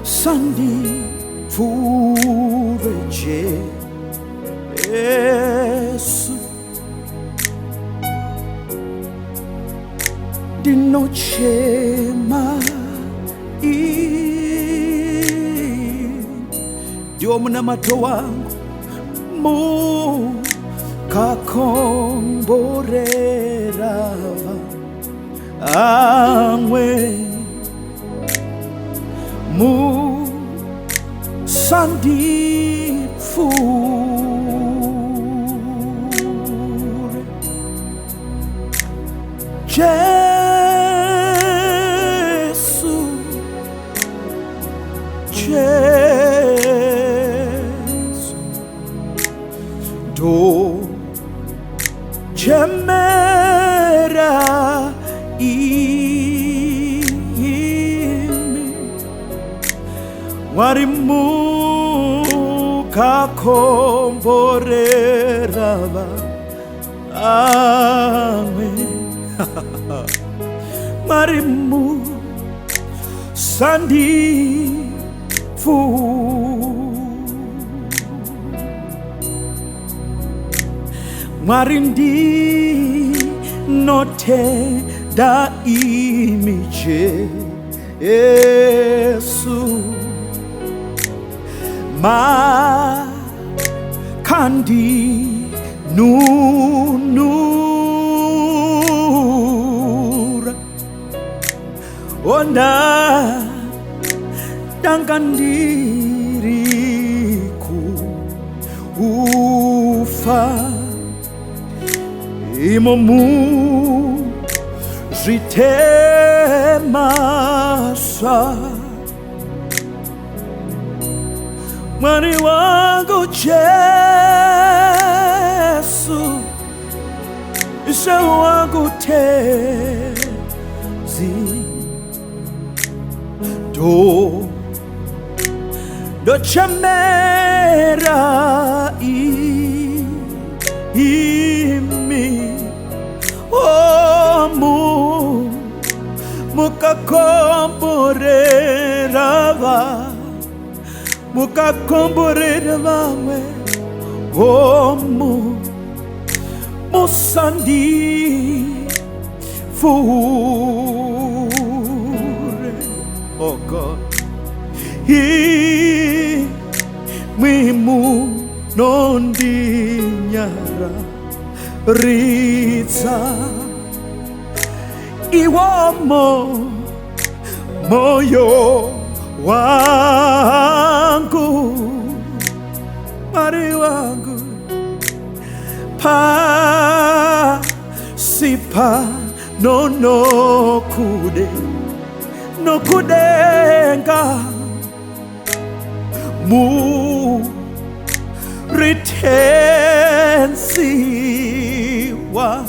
Sandi fureje Yesu dinochema Dio muna mato wangu mu kakomborera amwe mu sandi fure Jesu do chemera Warimu kakomborera amen Marimu sandi fu Marindi note da imiche Yesu Ma kandi nunura Ona dangandiriku ufa Imomu jitemasa Mwari wangu Jesu Isha wangu tezi Do chamera imi Oh mukakomborera Mukakomborera vamwe Omu Musandi Fure Oh God Mimu Nondi Nyara Ritza Iwamo Moyo wangu Mari wangu Pa sipa no kude No kudenga Mu ritensiwa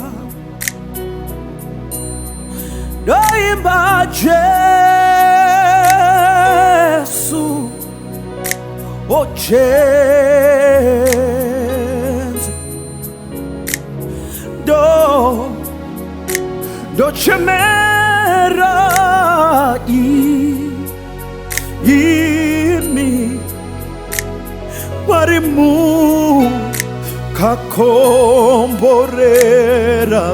Doimba Jesu O Jesu Do chemera imi Warimu kakomborera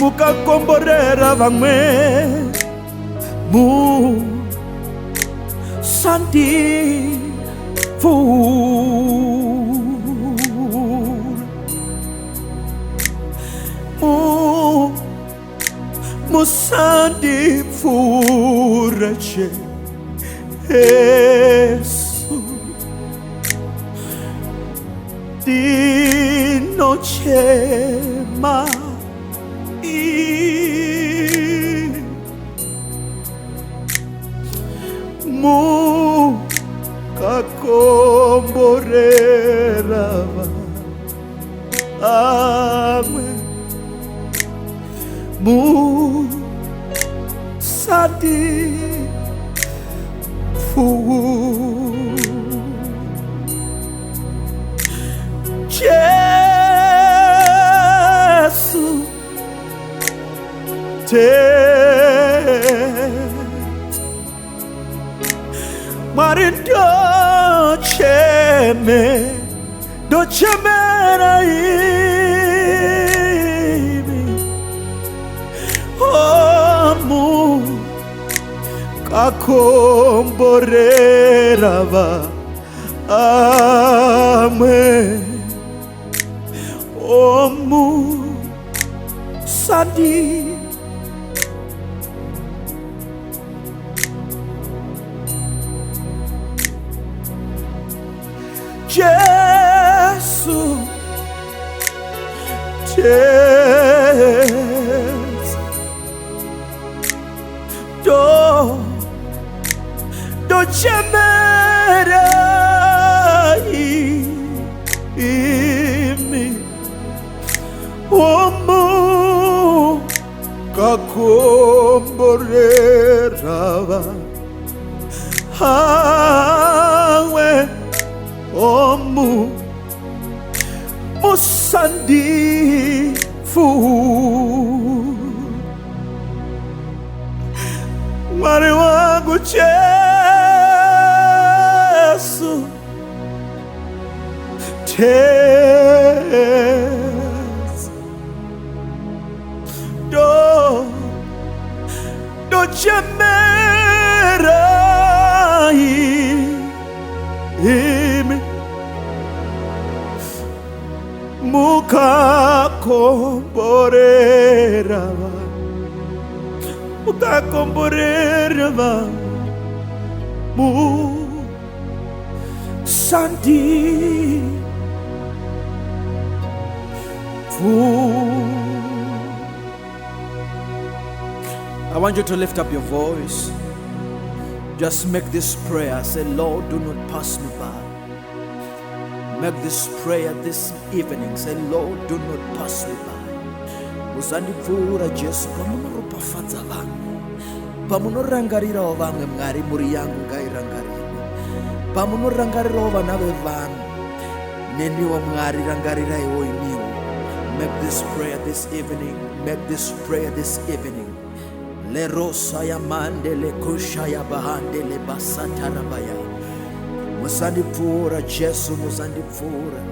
Mukakomborera vamwe Mu sandi fur Mu sandi furace Yesu Di noche ma Mu kakomborera Amen Mu sadi fu Marindo cheme do chemera imi omu kakomborera va amen omu sadi Jesus, Jesus, do chemera imi omu kakomborera hawe omu musandi fu mwari wangu Yesu tes do chemera imi mukakomborera mu sandi fu. I want you to lift up your voice. Just make this prayer. Say, Lord, do not pass me by. Make this prayer this evening. Say, Lord, do not pass me by. Musandipfura Jesu pamunoropafadza vanhu, pamunorangarirawo vamwe Mwari muri yangu ngairangarirwe, pamunorangarirawo vana vevanhu neniwo Mwari rangariraiwo iniwo. Make this prayer this evening. Make this prayer this evening. Le rosa ya mande le kusha ya bahande le basata rabaya. Musandipfura Jesu, musandipfura.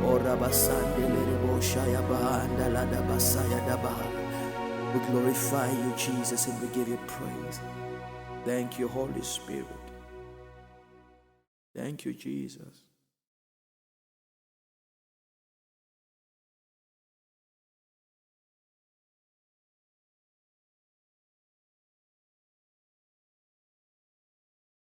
Ora basande le rebosha ya bahanda la da basaya da baha. We glorify you, Jesus, and we give you praise. Thank you, Holy Spirit. Thank you, Jesus.